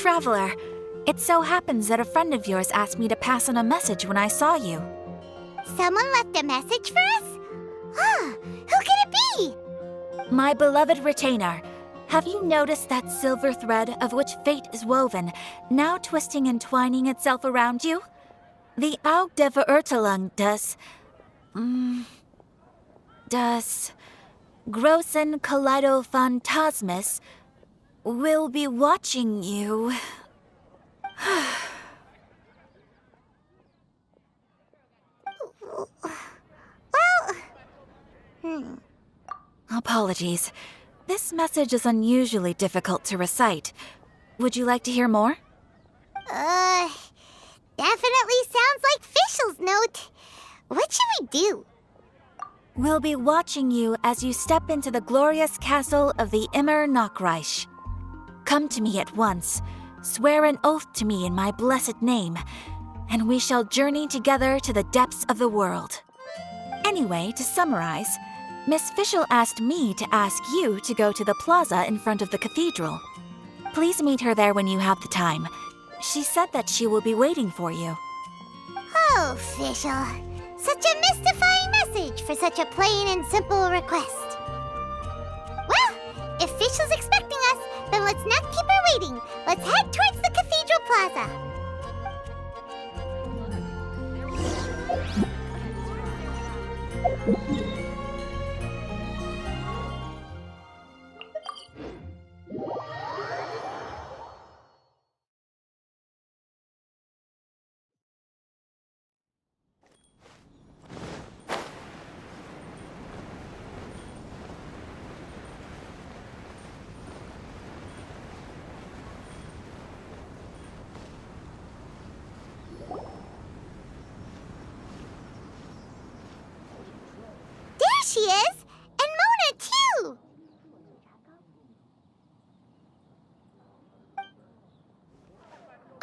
Traveler. It so happens that a friend of yours asked me to pass on a message when I saw you. Someone left a message for us? Huh, who could it be? My beloved retainer, have you noticed that silver thread of which fate is woven, now twisting and twining itself around you? The Aug der Verurteilung das Großen Kaleido-Phantasmus will be watching you. Apologies. This message is unusually difficult to recite. Would you like to hear more? Definitely sounds like Fischl's note. What should we do? We'll be watching you as you step into the glorious castle of the Immer Nachreich. Come to me at once, swear an oath to me in my blessed name, and we shall journey together to the depths of the world. Anyway, to summarize, Miss Fischl asked me to ask you to go to the plaza in front of the cathedral. Please meet her there when you have the time. She said that she will be waiting for you. Oh, Fischl. Such a mystifying message for such a plain and simple request. Well, if Fischl's expecting us, then let's not keep her waiting. Let's head towards the cathedral plaza. There she is! And Mona, too!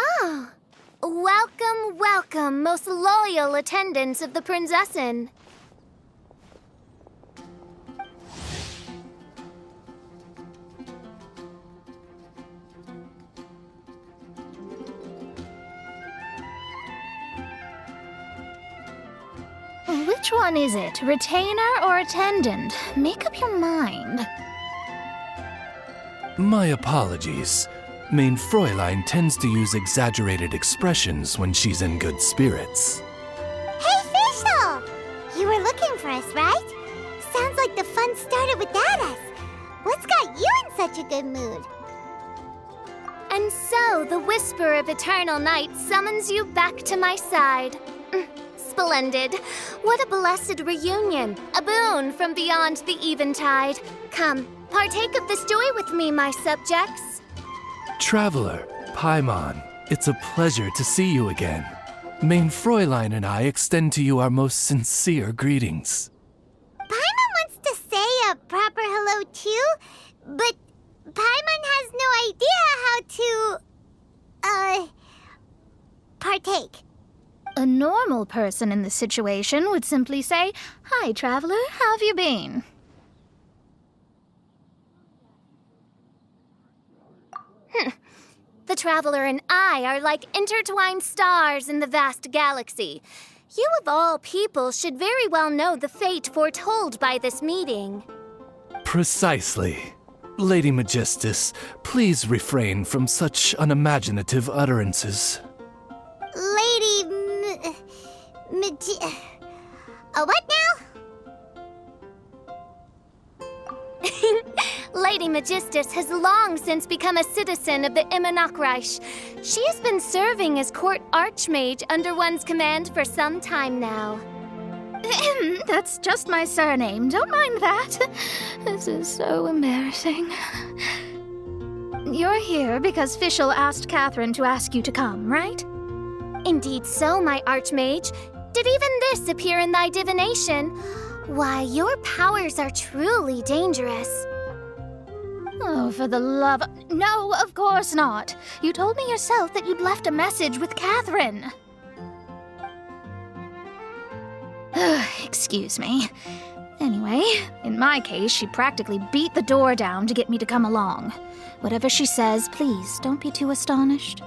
Ah, welcome, welcome, most loyal attendants of the Prinzessin. Which one is it, retainer or attendant? Make up your mind. My apologies. Mein Fräulein tends to use exaggerated expressions when she's in good spirits. Hey, Fischl! You were looking for us, right? Sounds like the fun started without us. What's got you in such a good mood? And so, the whisper of eternal night summons you back to my side. Splendid. What a blessed reunion. A boon from beyond the eventide. Come, partake of this joy with me, my subjects. Traveler, Paimon, it's a pleasure to see you again. Mein Fräulein and I extend to you our most sincere greetings. Paimon wants to say a proper hello too, but Paimon has no idea how to, partake. A normal person in this situation would simply say, "Hi, traveler, how have you been?" The traveler and I are like intertwined stars in the vast galaxy. You of all people should very well know the fate foretold by this meeting. Precisely. Lady Magistus, please refrain from such unimaginative utterances. Lady what now? Lady Magistus has long since become a citizen of the Immer Nachreich. She has been serving as court archmage under one's command for some time now. That's just my surname. Don't mind that. This is so embarrassing. You're here because Fischl asked Catherine to ask you to come, right? Indeed so, my archmage. Did even this appear in thy divination? Why, your powers are truly dangerous. Oh, for the love... No, of course not. You told me yourself that you'd left a message with Catherine. Excuse me. Anyway, in my case, she practically beat the door down to get me to come along. Whatever she says, please don't be too astonished.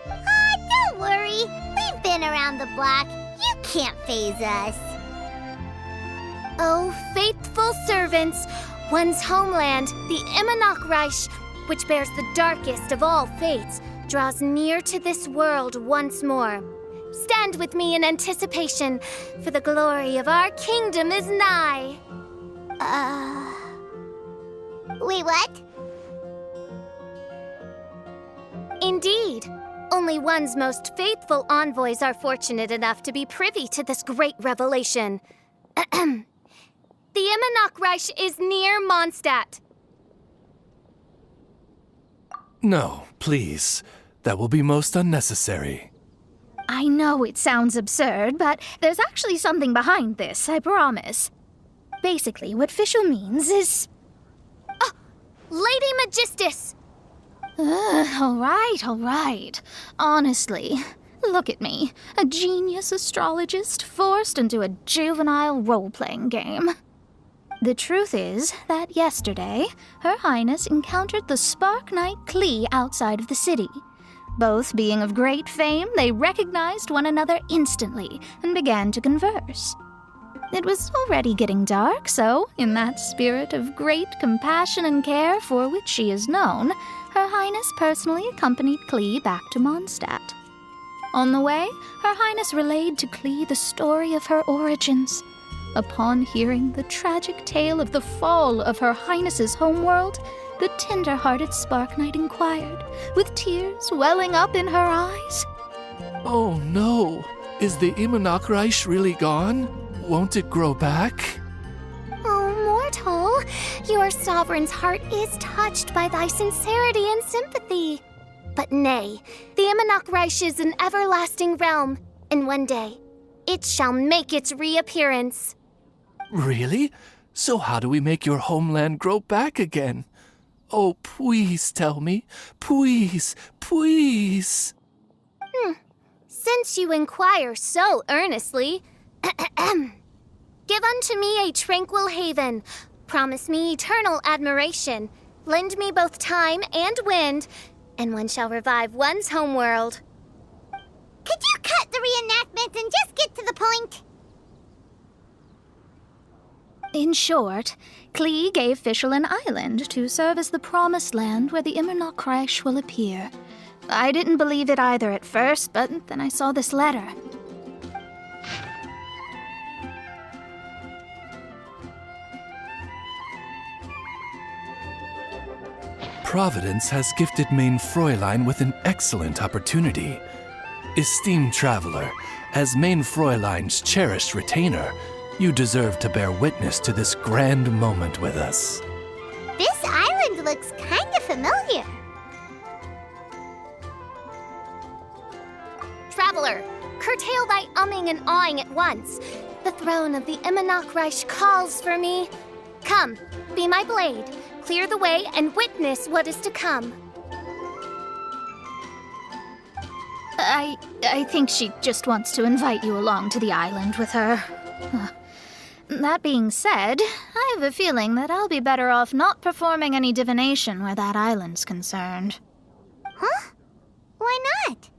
Don't worry. We've been around the block. You can't faze us. Oh, faithful servants, one's homeland, the Imanok Reich, which bears the darkest of all fates, draws near to this world once more. Stand with me in anticipation, for the glory of our kingdom is nigh. Wait, what? Indeed. Only one's most faithful envoys are fortunate enough to be privy to this great revelation. The Imanok Reich is near Mondstadt. No, please. That will be most unnecessary. I know it sounds absurd, but there's actually something behind this, I promise. Basically, what Fischl means is... Oh, Lady Magistus! All right. Honestly, look at me. A genius astrologist forced into a juvenile role-playing game. The truth is that yesterday, Her Highness encountered the Spark Knight Klee outside of the city. Both being of great fame, they recognized one another instantly and began to converse. It was already getting dark, so, in that spirit of great compassion and care for which she is known, Her Highness personally accompanied Klee back to Mondstadt. On the way, Her Highness relayed to Klee the story of her origins. Upon hearing the tragic tale of the fall of Her Highness's homeworld, the tender-hearted Spark Knight inquired, with tears welling up in her eyes. Oh no! Is the Imanok Reich really gone? Won't it grow back? Oh, mortal, your sovereign's heart is touched by thy sincerity and sympathy. But nay, the Imanok Reich is an everlasting realm, and one day it shall make its reappearance. Really? So how do we make your homeland grow back again? Oh, please tell me. Please. Since you inquire so earnestly, give unto me a tranquil haven. Promise me eternal admiration. Lend me both time and wind, and one shall revive one's homeworld. Could you cut the reenactment and just get to the point? In short, Klee gave Fischl an island to serve as the promised land where the Imanok Reich will appear. I didn't believe it either at first, but then I saw this letter. Providence has gifted Main Fräulein with an excellent opportunity. Esteemed traveler, as Main Fräulein's cherished retainer, you deserve to bear witness to this grand moment with us. This island looks kind of familiar. Traveler, curtail thy umming and awing at once. The throne of the Imanok Reich calls for me. Come, be my blade, clear the way, and witness what is to come. I think she just wants to invite you along to the island with her. That being said, I have a feeling that I'll be better off not performing any divination where that island's concerned. Huh? Why not?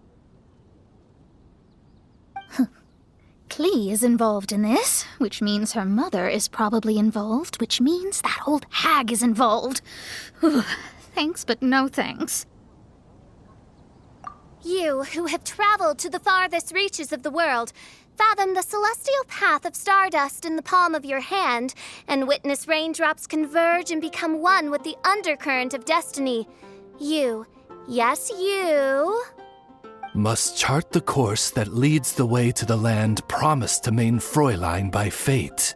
Klee is involved in this, which means her mother is probably involved, which means that old hag is involved. Thanks, but no thanks. You, who have traveled to the farthest reaches of the world, fathom the celestial path of stardust in the palm of your hand, and witness raindrops converge and become one with the undercurrent of destiny. You, yes, you... must chart the course that leads the way to the land promised to Main Fräulein by fate.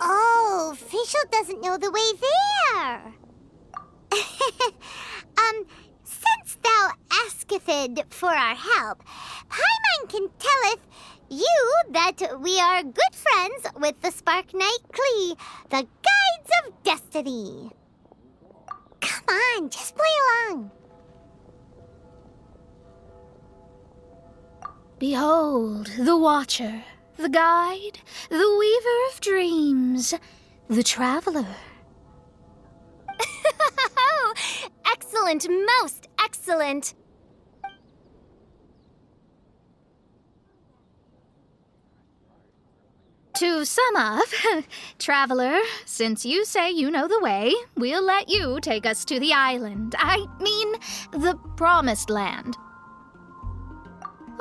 Oh, Fischl doesn't know the way there. Since thou asketh for our help, Paimon can telleth you that we are good friends with the Spark Knight Klee, the Guides of Destiny. Come on, just play along. Behold, the Watcher, the Guide, the Weaver of Dreams. the Traveler. Oh, excellent, most excellent. To sum up, Traveler, since you say you know the way, we'll let you take us to the island. I mean, the Promised Land.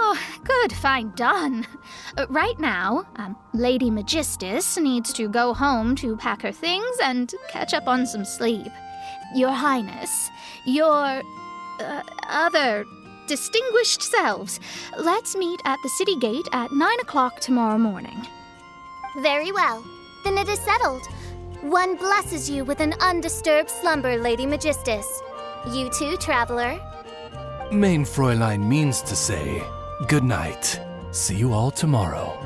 Oh, good, fine, done. Right now, Lady Magistus needs to go home to pack her things and catch up on some sleep. Your Highness, your other distinguished selves, let's meet at the city gate at 9 o'clock tomorrow morning. Very well. Then it is settled. One blesses you with an undisturbed slumber, Lady Magistus. You too, Traveler. Main Fräulein means to say, good night. See you all tomorrow.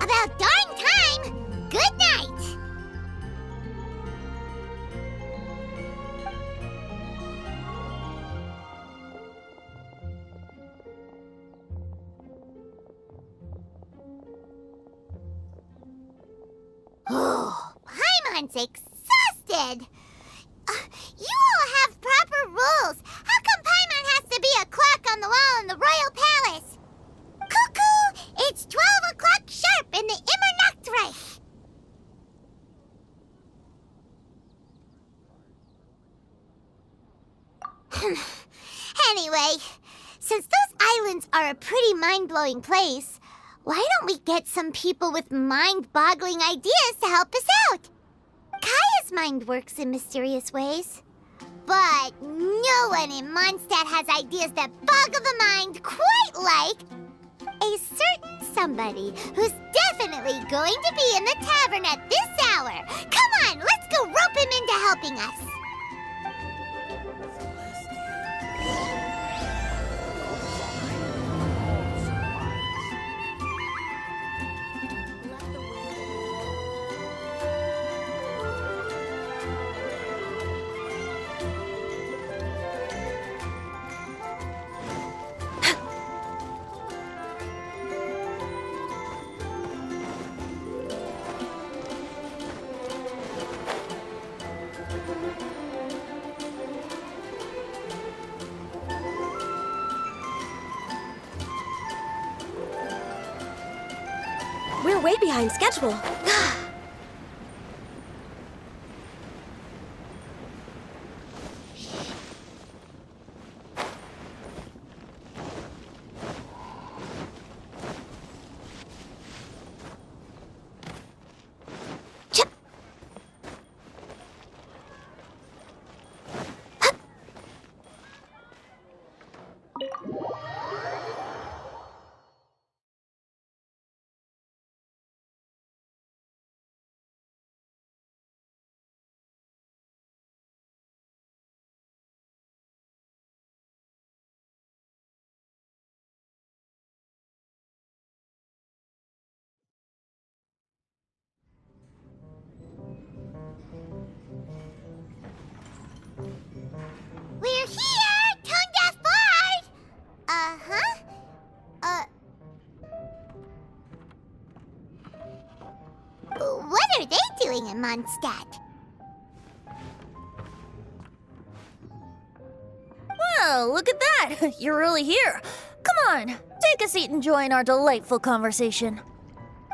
About darn time! Good night! Oh, Paimon's exhausted! You all have proper rules. How come Paimon has to be a clock on the wall in the royal palace? Cuckoo! It's 12 o'clock sharp in the Immernachtreich! Anyway, since those islands are a pretty mind-blowing place, why don't we get some people with mind-boggling ideas to help us out? Kaya's mind works in mysterious ways. But no one in Mondstadt has ideas that boggle the mind quite like a certain somebody who's definitely going to be in the tavern at this hour. Come on, let's go rope him into helping us. We're way behind schedule. We're here, Tone-Deaf Bard! What are they doing in Mondstadt? Well, look at that. You're really here. Come on, take a seat and join our delightful conversation.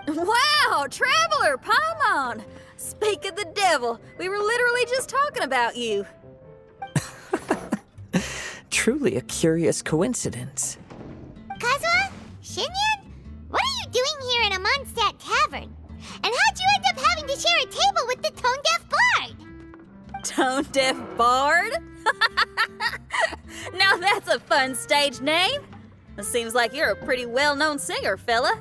Wow, Traveler, Paimon! Speak of the devil, we were literally just talking about you. Truly a curious coincidence. Kazuha? Shinyan? What are you doing here in a Mondstadt tavern? And how'd you end up having to share a table with the Tone-Deaf Bard? Tone-Deaf Bard? Now that's a fun stage name. It seems like you're a pretty well-known singer, fella.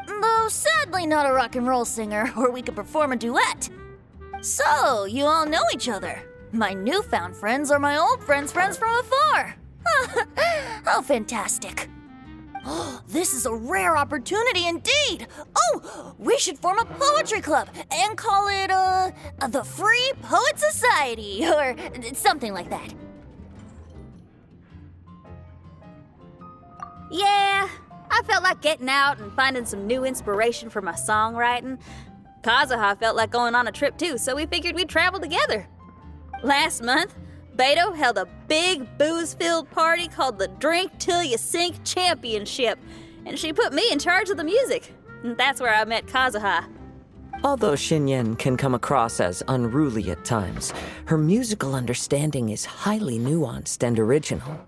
Though sadly not a rock and roll singer, or we could perform a duet. So, you all know each other. My newfound friends are my old friends' friends from afar. How fantastic. This is a rare opportunity indeed. Oh, we should form a poetry club and call it, the Free Poet Society, or something like that. Yeah, I felt like getting out and finding some new inspiration for my songwriting. Kazuha felt like going on a trip too, so we figured we'd travel together. Last month, Beto held a big booze-filled party called the Drink Till You Sink Championship, and she put me in charge of the music. And that's where I met Kazuha. Although Xinyan can come across as unruly at times, her musical understanding is highly nuanced and original.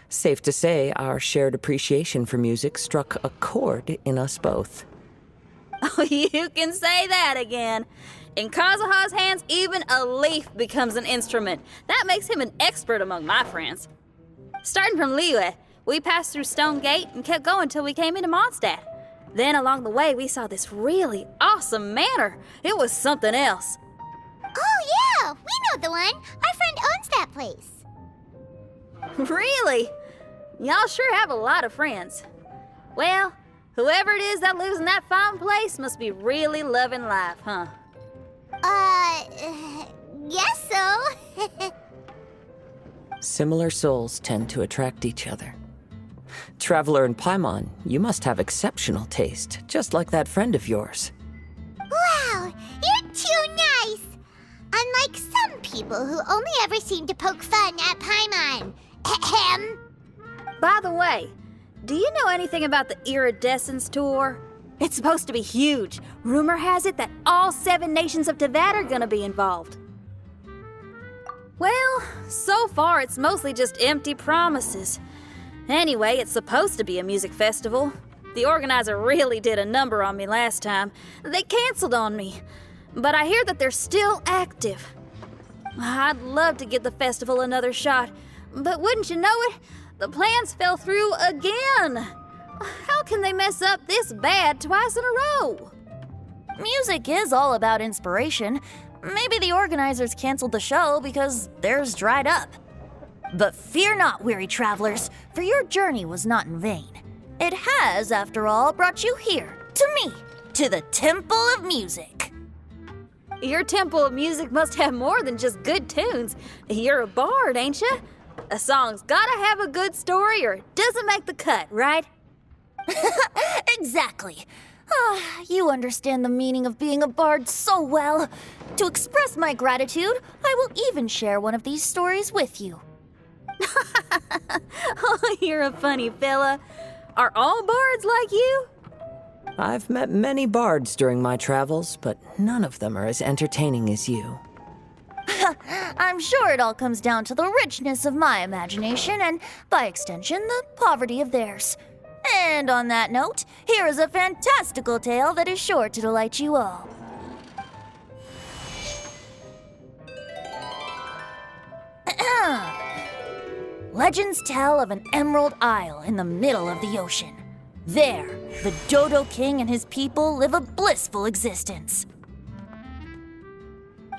Safe to say, our shared appreciation for music struck a chord in us both. Oh, you can say that again. In Kazuha's hands, even a leaf becomes an instrument. That makes him an expert among my friends. Starting from Liyue, we passed through Stone Gate and kept going till we came into Mondstadt. Then along the way, we saw this really awesome manor. It was something else. Oh, yeah, we know the one. Our friend owns that place. Really? Y'all sure have a lot of friends. Well, whoever it is that lives in that fine place must be really loving life, huh? Guess so. Similar souls tend to attract each other. Traveler and Paimon, you must have exceptional taste, just like that friend of yours. Wow, you're too nice. Unlike some people who only ever seem to poke fun at Paimon. Ahem. By the way, do you know anything about the Iridescence Tour? It's supposed to be huge. Rumor has it that all 7 nations of Tevat are gonna be involved. Well, so far it's mostly just empty promises. Anyway, it's supposed to be a music festival. The organizer really did a number on me last time. They canceled on me. But I hear that they're still active. I'd love to give the festival another shot. But wouldn't you know it, the plans fell through again. How can they mess up this bad twice in a row? Music is all about inspiration. Maybe the organizers canceled the show because theirs dried up. But fear not, weary travelers, for your journey was not in vain. It has, after all, brought you here, to me, to the Temple of Music. Your Temple of Music must have more than just good tunes. You're a bard, ain't you? A song's gotta have a good story or it doesn't make the cut, right? Exactly. You understand the meaning of being a bard so well. To express my gratitude, I will even share one of these stories with you. Oh, you're a funny fella. Are all bards like you? I've met many bards during my travels, but none of them are as entertaining as you. I'm sure it all comes down to the richness of my imagination and, by extension, the poverty of theirs. And on that note, here is a fantastical tale that is sure to delight you all. Legends tell of an emerald isle in the middle of the ocean. There, the Dodo King and his people live a blissful existence.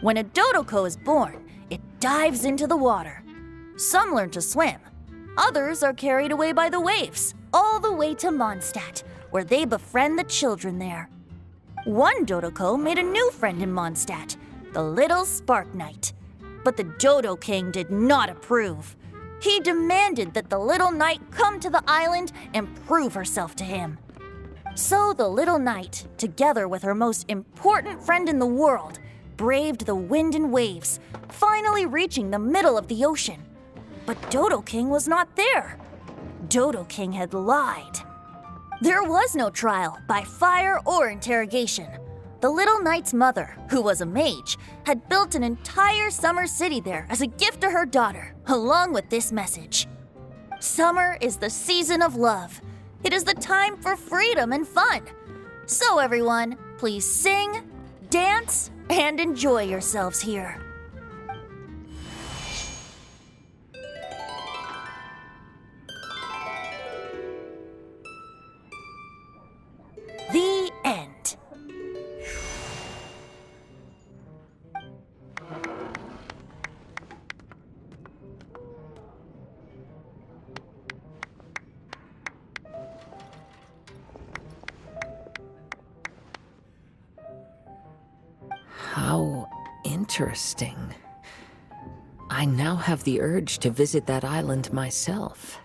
When a Dodoko is born, it dives into the water. Some learn to swim. Others are carried away by the waves, all the way to Mondstadt, where they befriend the children there. One Dodoko made a new friend in Mondstadt, the little Spark Knight. But the Dodo King did not approve. He demanded that the little knight come to the island and prove herself to him. So the little knight, together with her most important friend in the world, braved the wind and waves, finally reaching the middle of the ocean. But Dodo King was not there. Dodo King had lied. There was no trial by fire or interrogation. The little knight's mother, who was a mage, had built an entire summer city there as a gift to her daughter, along with this message. Summer is the season of love. It is the time for freedom and fun. So everyone, please sing, dance, and enjoy yourselves here. The end. How interesting. I now have the urge to visit that island myself.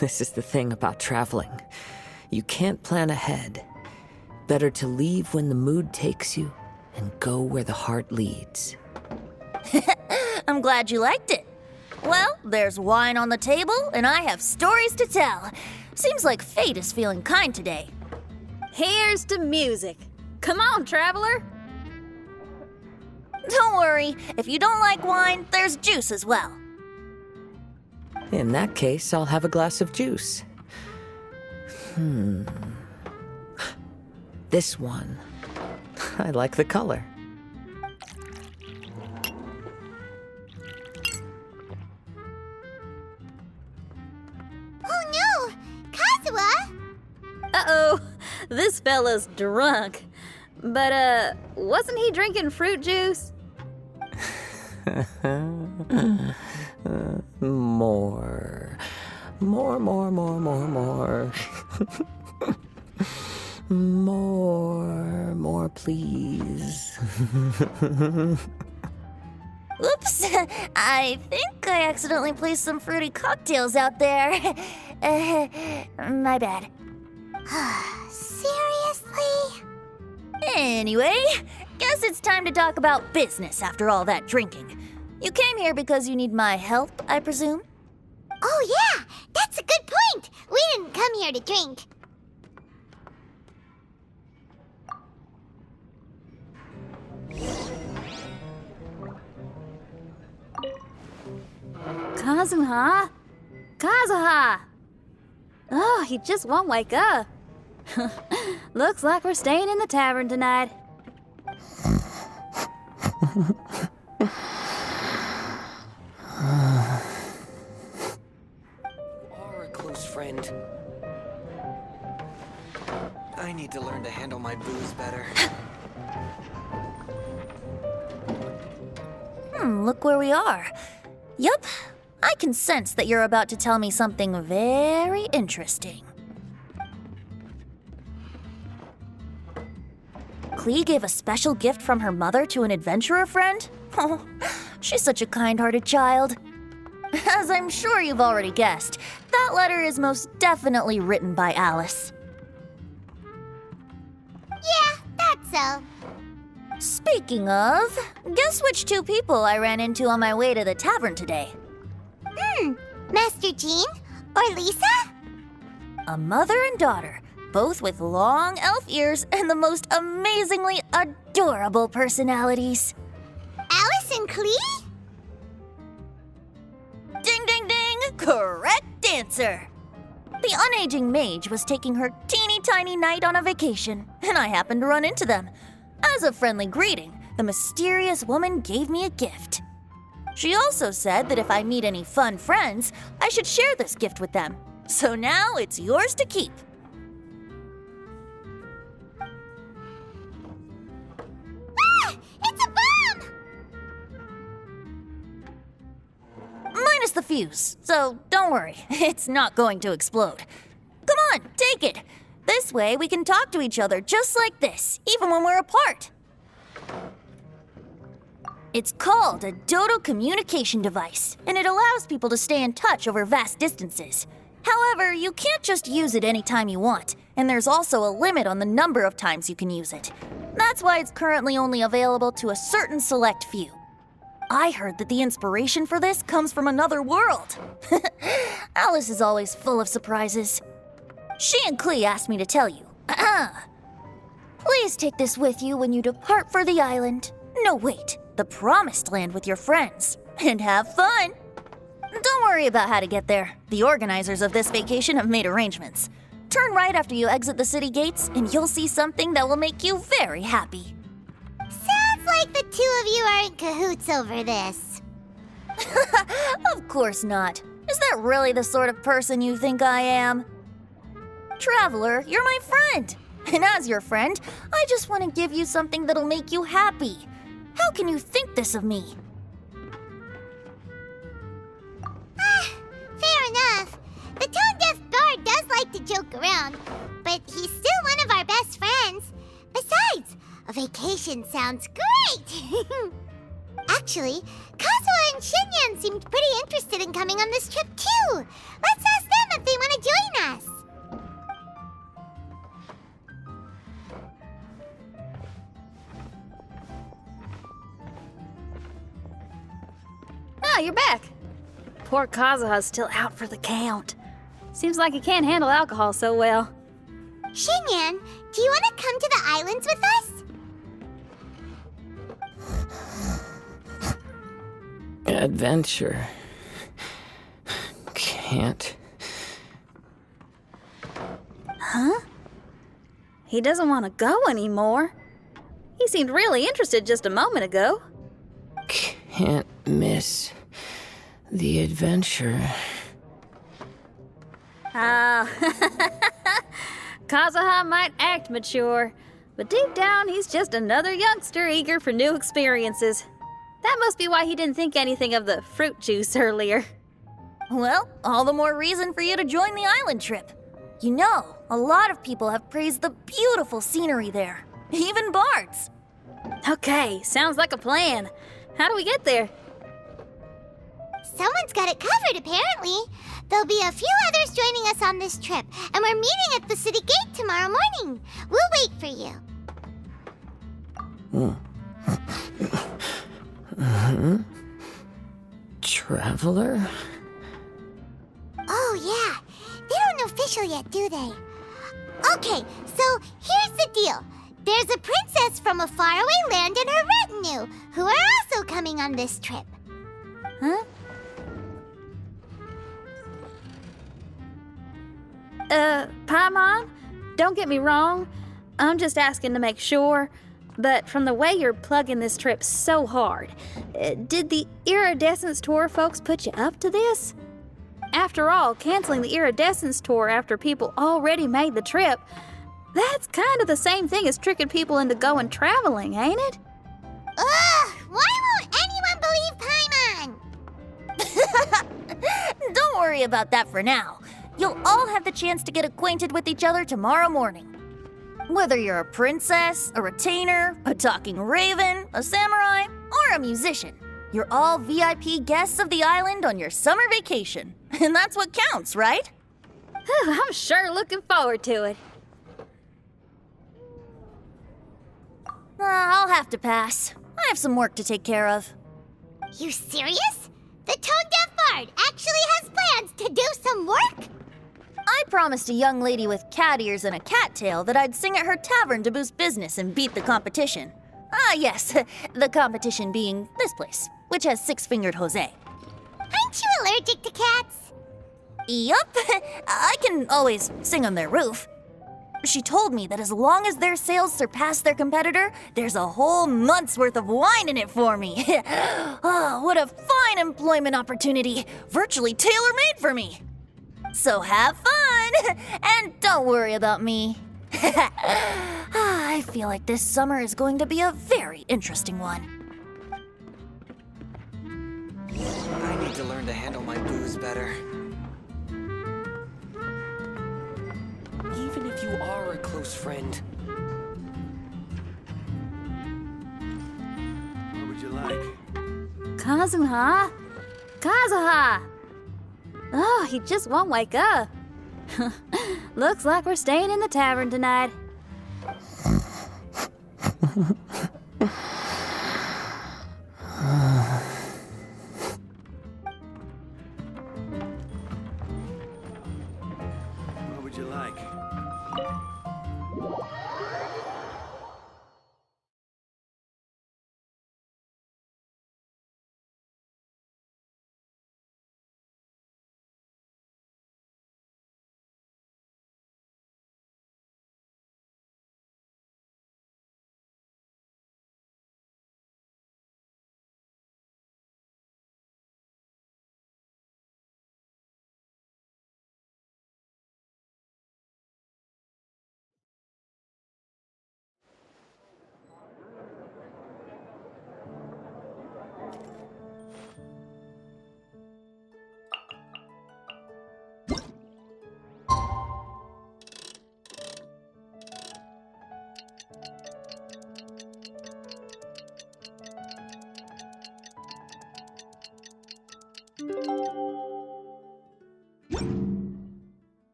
This is the thing about traveling. You can't plan ahead. better to leave when the mood takes you and go where the heart leads. I'm glad you liked it. Well, there's wine on the table, and I have stories to tell. Seems like fate is feeling kind today. Here's to music. Come on, traveler. Don't worry, if you don't like wine, there's juice as well. In that case, I'll have a glass of juice. This one. I like the color. Oh no! Kazuha! Uh-oh, this fella's drunk. But, wasn't he drinking fruit juice? More. More, please. Oops, I think I accidentally placed some fruity cocktails out there. My bad. Seriously? Anyway, guess it's time to talk about business after all that drinking. You came here because you need my help, I presume? Oh yeah, that's a good point. We didn't come here to drink. Kazuha? Kazuha! Oh, he just won't wake up. Looks like we're staying in the tavern tonight. Or a close friend. I need to learn to handle my booze better. Look where we are. Yup, I can sense that you're about to tell me something very interesting. Klee gave a special gift from her mother to an adventurer friend? Oh, she's such a kind-hearted child. As I'm sure you've already guessed, that letter is most definitely written by Alice. Yeah, that's so. Speaking of, guess which two people I ran into on my way to the tavern today? Master Jean? Or Lisa? A mother and daughter, both with long elf ears and the most amazingly adorable personalities. Alice and Klee? Ding, ding, ding! Correct answer! The unaging mage was taking her teeny tiny knight on a vacation, and I happened to run into them. As a friendly greeting, the mysterious woman gave me a gift. She also said that if I meet any fun friends, I should share this gift with them. So now it's yours to keep. Ah! It's a bomb! Minus the fuse, so don't worry, it's not going to explode. Come on, take it. This way we can talk to each other just like this, even when we're apart. It's called a Dodo communication device, and it allows people to stay in touch over vast distances. However, you can't just use it anytime you want, and there's also a limit on the number of times you can use it. That's why it's currently only available to a certain select few. I heard that the inspiration for this comes from another world. Alice is always full of surprises. She and Klee asked me to tell you. Please take this with you when you depart for the island. No, wait, the Promised Land with your friends. And have fun. Don't worry about how to get there. The organizers of this vacation have made arrangements. Turn right after you exit the city gates, and you'll see something that will make you very happy. Sounds like the two of you are in cahoots over this. Of course not. Is that really the sort of person you think I am? Traveler, you're my friend. And as your friend, I just want to give you something that'll make you happy. How can you think this of me? Fair enough. The tone-deaf bard does like to joke around, but he's still one of our best friends. Besides, a vacation sounds great! Actually, Kazuha and Shinyan seemed pretty interested in coming on this trip too. Let's ask them if they want to join us. poor Kazuha's still out for the count. Seems like he can't handle alcohol so well. Xinyan, do you want to come to the islands with us? Adventure. Can't. Huh? He doesn't want to go anymore. He seemed really interested just a moment ago. Can't miss the adventure. Ah, Kazuha might act mature, but deep down he's just another youngster eager for new experiences. That must be why he didn't think anything of the fruit juice earlier. Well, all the more reason for you to join the island trip. You know, a lot of people have praised the beautiful scenery there. Even bards. Okay, sounds like a plan. How do we get there? Someone's got it covered, apparently. There'll be a few others joining us on this trip, and we're meeting at the city gate tomorrow morning. We'll wait for you. Traveler? Oh, yeah. They don't know official yet, do they? Okay, so here's the deal. There's a princess from a faraway land and her retinue, who are also coming on this trip. Huh? Paimon, don't get me wrong. I'm just asking to make sure. But from the way you're plugging this trip so hard, did the Iridescence Tour folks put you up to this? After all, canceling the Iridescence Tour after people already made the trip, that's kind of the same thing as tricking people into going traveling, ain't it? Ugh! Why won't anyone believe Paimon? Don't worry about that for now. You'll all have the chance to get acquainted with each other tomorrow morning. Whether you're a princess, a retainer, a talking raven, a samurai, or a musician, you're all VIP guests of the island on your summer vacation. And that's what counts, right? I'm sure looking forward to it. I'll have to pass. I have some work to take care of. You serious? The tone-deaf bard actually has plans to do some work? I promised a young lady with cat ears and a cattail that I'd sing at her tavern to boost business and beat the competition. Ah, yes, the competition being this place, which has six-fingered Jose. Aren't you allergic to cats? Yup, I can always sing on their roof. She told me that as long as their sales surpass their competitor, there's a whole month's worth of wine in it for me. Oh, what a fine employment opportunity, virtually tailor-made for me. So have fun, and don't worry about me. I feel like this summer is going to be a very interesting one. I need to learn to handle my booze better. Even if you are a close friend. What would you like? Kazuha? Kazuha! Oh, he just won't wake up. Looks like we're staying in the tavern tonight. What would you like?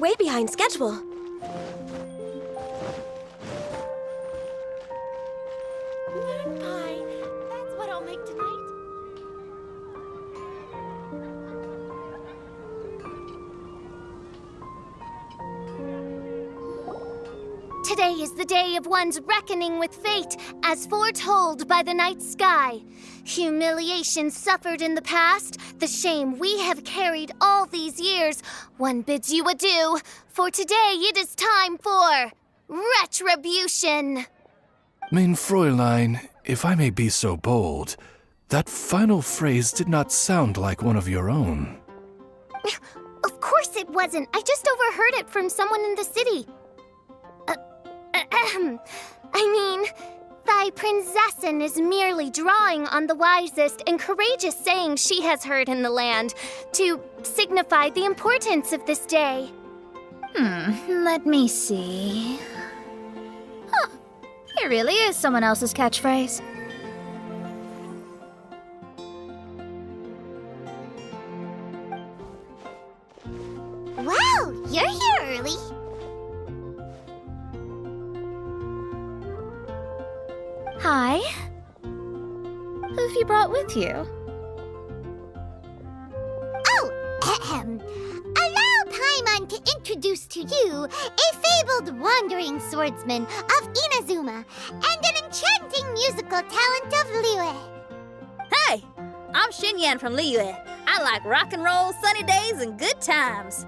way behind schedule. Moon pie. That's what I'll make tonight. Today is the day of one's reckoning with fate, as foretold by the night sky. Humiliation suffered in the past, the shame we have carried all these years. One bids you adieu, for today it is time for retribution. Mein Fräulein, if I may be so bold, that final phrase did not sound like one of your own. Of course it wasn't. I just overheard it from someone in the city. I mean, thy prinzessin is merely drawing on the wisest and courageous sayings she has heard in the land to signify the importance of this day. Let me see. Huh, it really is someone else's catchphrase. Wow, you're here early. Hi. Who have you brought with you? Oh, ahem. Allow Paimon to introduce to you a fabled wandering swordsman of Inazuma and an enchanting musical talent of Liyue. Hey, I'm Xinyan from Liyue. I like rock and roll, sunny days, and good times.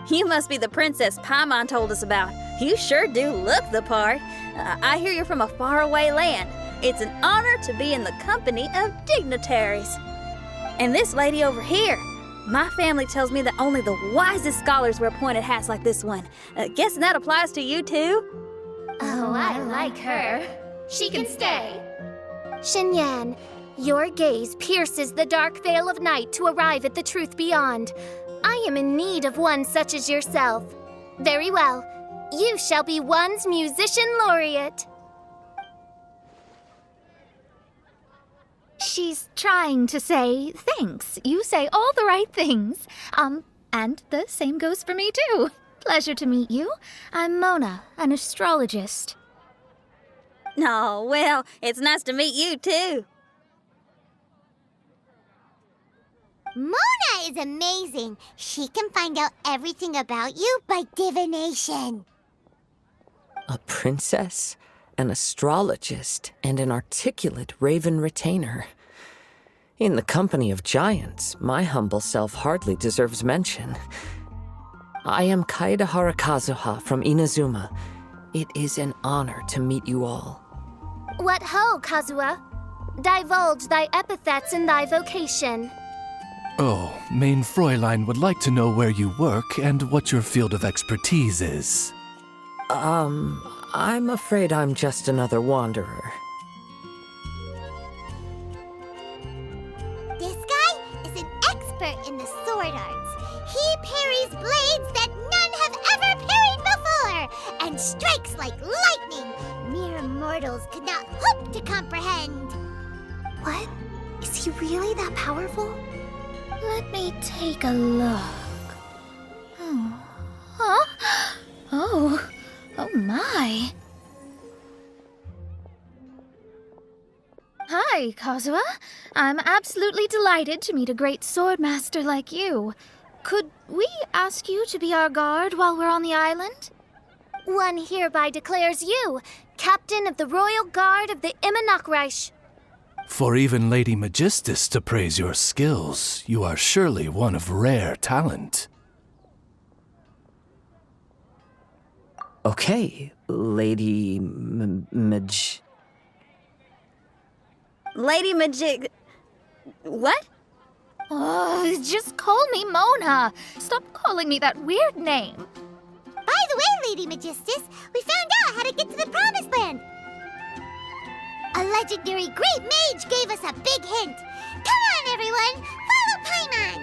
You must be the princess Paimon told us about. You sure do look the part. I hear you're from a faraway land. It's an honor to be in the company of dignitaries. And this lady over here, my family tells me that only the wisest scholars wear pointed hats like this one. Guessing that applies to you too? Oh, I like her. She can stay. Xinyan, your gaze pierces the dark veil of night to arrive at the truth beyond. I am in need of one such as yourself. Very well. You shall be one's musician laureate. She's trying to say thanks. You say all the right things. And the same goes for me too. Pleasure to meet you. I'm Mona, an astrologist. Oh, well, it's nice to meet you too. Mona is amazing. She can find out everything about you by divination. A princess, an astrologist, and an articulate raven retainer. In the company of giants, my humble self hardly deserves mention. I am Kaeda Harakazuha from Inazuma. It is an honor to meet you all. What ho, Kazuha? Divulge thy epithets and thy vocation. Oh, Mein Fräulein would like to know where you work and what your field of expertise is. I'm afraid I'm just another wanderer. This guy is an expert in the sword arts. He parries blades that none have ever parried before, and strikes like lightning mere mortals could not hope to comprehend. What? Is he really that powerful? Let me take a look. Oh. Huh? Oh my. Hi, Kazuha. I'm absolutely delighted to meet a great swordmaster like you. Could we ask you to be our guard while we're on the island? One hereby declares you captain of the Royal Guard of the Immernachtreich. For even Lady Magistus to praise your skills, you are surely one of rare talent. Okay, Lady Lady Magic... What? Oh, just call me Mona. Stop calling me that weird name. By the way, Lady Magistus, we found out how to get to the Promised Land. A legendary great mage gave us a big hint. Come on, everyone! Follow Paimon!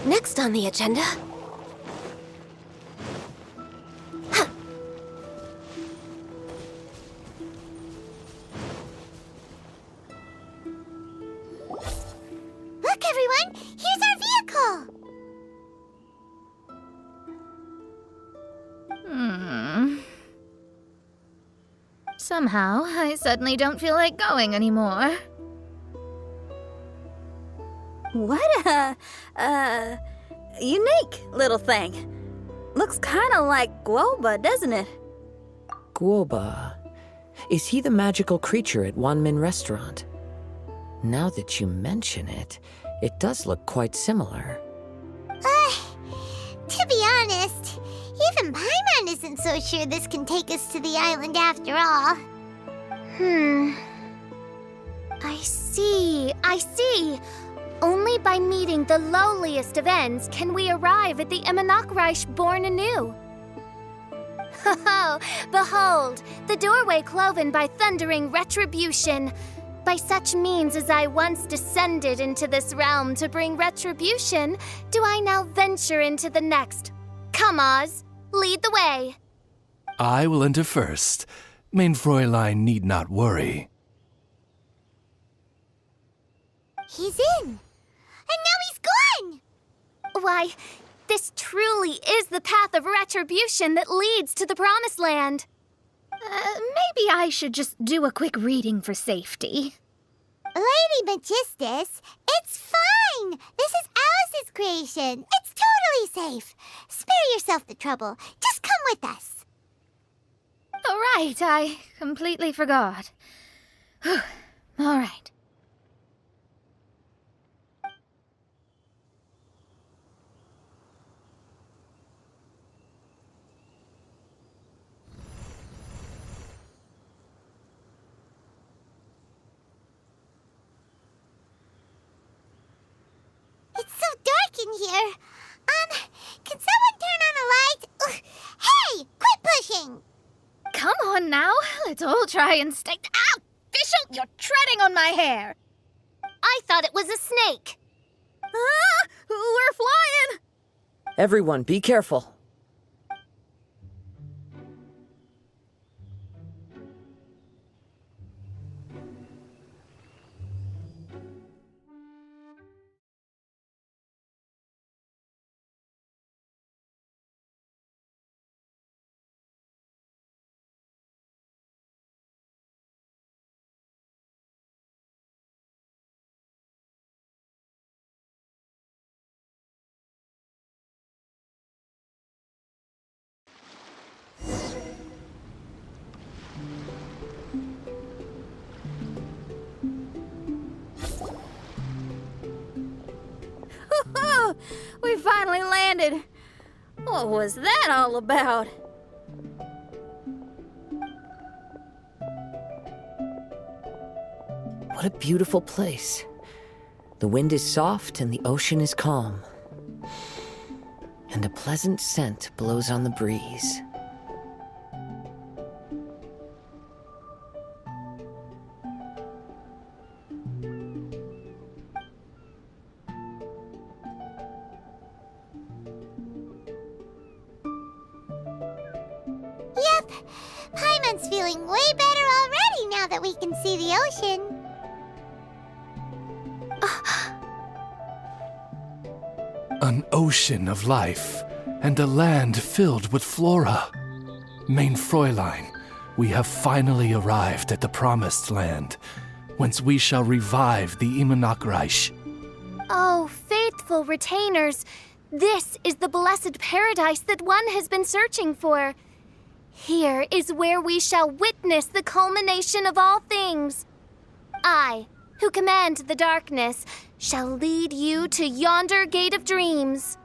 Next on the agenda, everyone! Here's our vehicle! Somehow, I suddenly don't feel like going anymore. What a unique little thing. Looks kind of like Guoba, doesn't it? Guoba. Is he the magical creature at Wanmin Restaurant? Now that you mention it, it does look quite similar. To be honest, even Paimon isn't so sure this can take us to the island after all. I see. Only by meeting the lowliest of ends can we arrive at the Imanakreich born anew. Oh, behold, the doorway cloven by thundering retribution. By such means as I once descended into this realm to bring retribution, do I now venture into the next. Come, Oz, lead the way. I will enter first. Main Fräulein need not worry. He's in! And now he's gone! Why, this truly is the path of retribution that leads to the Promised Land. Maybe I should just do a quick reading for safety. Lady Magistus, it's fine! This is Alice's creation. It's totally safe. Spare yourself the trouble. Just come with us. All right, I completely forgot. All right. It's so dark in here. Can someone turn on a light? Ugh. Hey, quit pushing! Come on now, let's all try and stay. Ow! Fischl, you're treading on my hair! I thought it was a snake. Ah, we're flying! Everyone, be careful. We finally landed. What was that all about? What a beautiful place. The wind is soft and the ocean is calm. And a pleasant scent blows on the breeze. Yep, Paimon's feeling way better already now that we can see the ocean. An ocean of life, and a land filled with flora. Main Fräulein, we have finally arrived at the Promised Land, whence we shall revive the Imanakreich. Oh, faithful retainers, this is the blessed paradise that one has been searching for. Here is where we shall witness the culmination of all things. I, who command the darkness, shall lead you to yonder gate of dreams.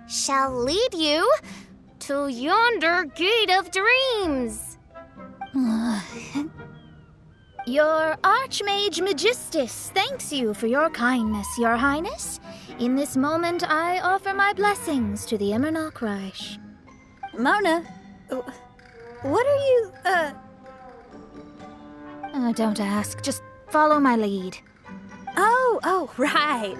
Shall lead you to yonder gate of dreams. Your Archmage Magistus thanks you for your kindness, Your Highness. In this moment, I offer my blessings to the Imanakreich. Mona, what are you, Don't ask, just follow my lead. Oh, right.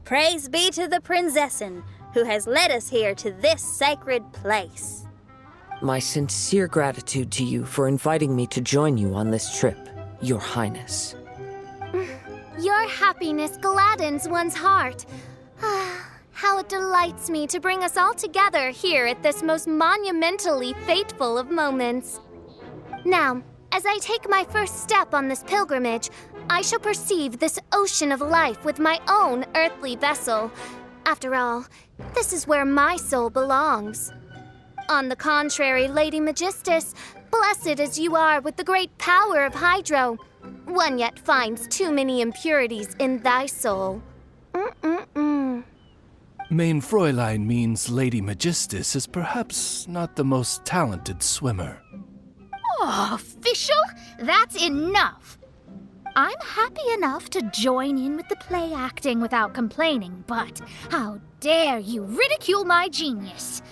Praise be to the Prinzessin, who has led us here to this sacred place. My sincere gratitude to you for inviting me to join you on this trip. Your Highness. Your happiness gladdens one's heart. How it delights me to bring us all together here at this most monumentally fateful of moments. Now, as I take my first step on this pilgrimage, I shall perceive this ocean of life with my own earthly vessel. After all, this is where my soul belongs. On the contrary, Lady Magistus, blessed as you are with the great power of Hydro, one yet finds too many impurities in thy soul. Main Fräulein means Lady Magistus is perhaps not the most talented swimmer. Oh, official? That's enough. I'm happy enough to join in with the play acting without complaining, but how dare you ridicule my genius?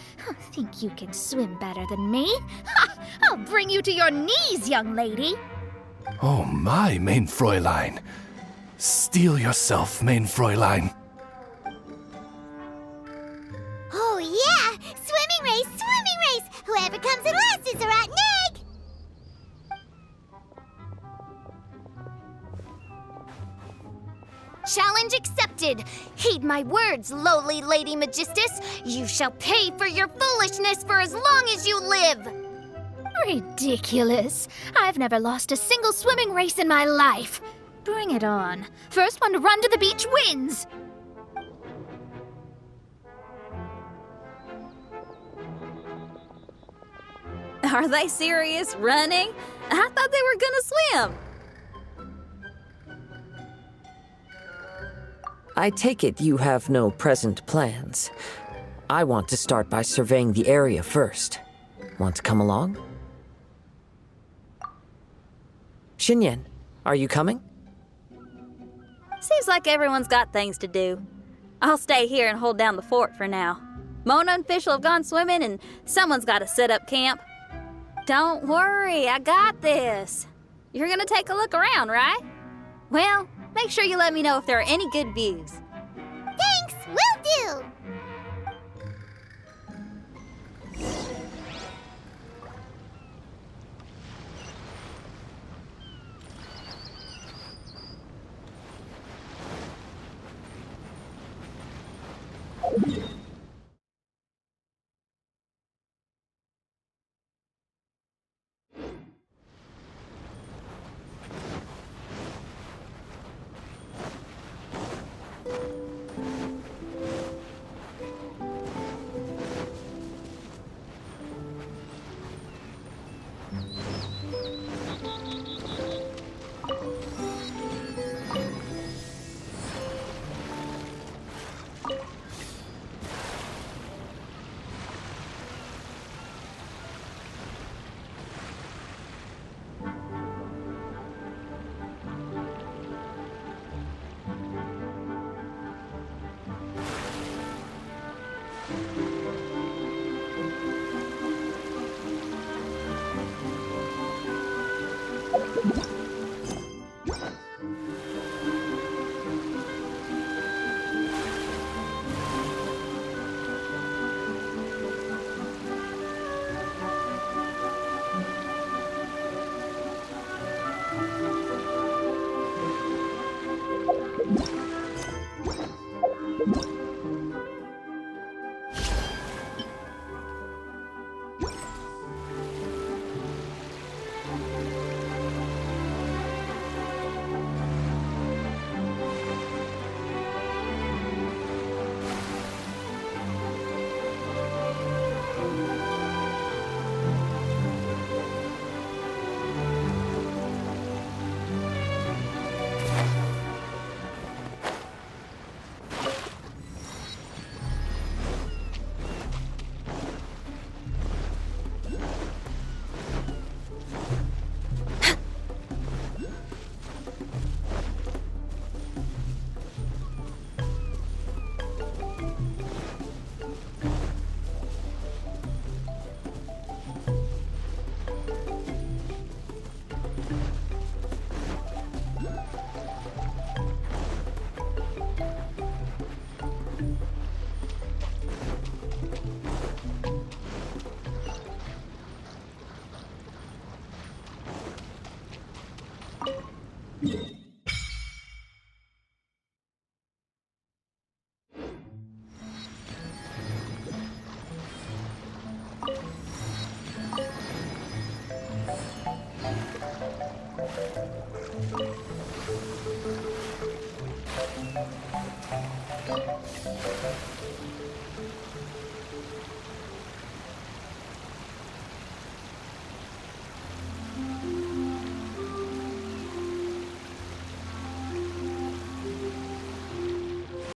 Think you can swim better than me? Ha! I'll bring you to your knees, young lady. Oh my, Main Fräulein. Steel yourself, Main Fräulein. Oh yeah! Swimming race! Swimming race! Whoever comes in last is a rotten egg! Challenge accepted. Heed my words, lowly Lady Magistus. You shall pay for your foolishness for as long as you live. Ridiculous. I've never lost a single swimming race in my life. Bring it on. First one to run to the beach wins. Are they serious? Running? I thought they were gonna swim. I take it you have no present plans. I want to start by surveying the area first. Want to come along? Xinyan, are you coming? Seems like everyone's got things to do. I'll stay here and hold down the fort for now. Mona and Fischl have gone swimming, and someone's got to set up camp. Don't worry, I got this. You're gonna take a look around, right? Well, make sure you let me know if there are any good views. Thanks, will do!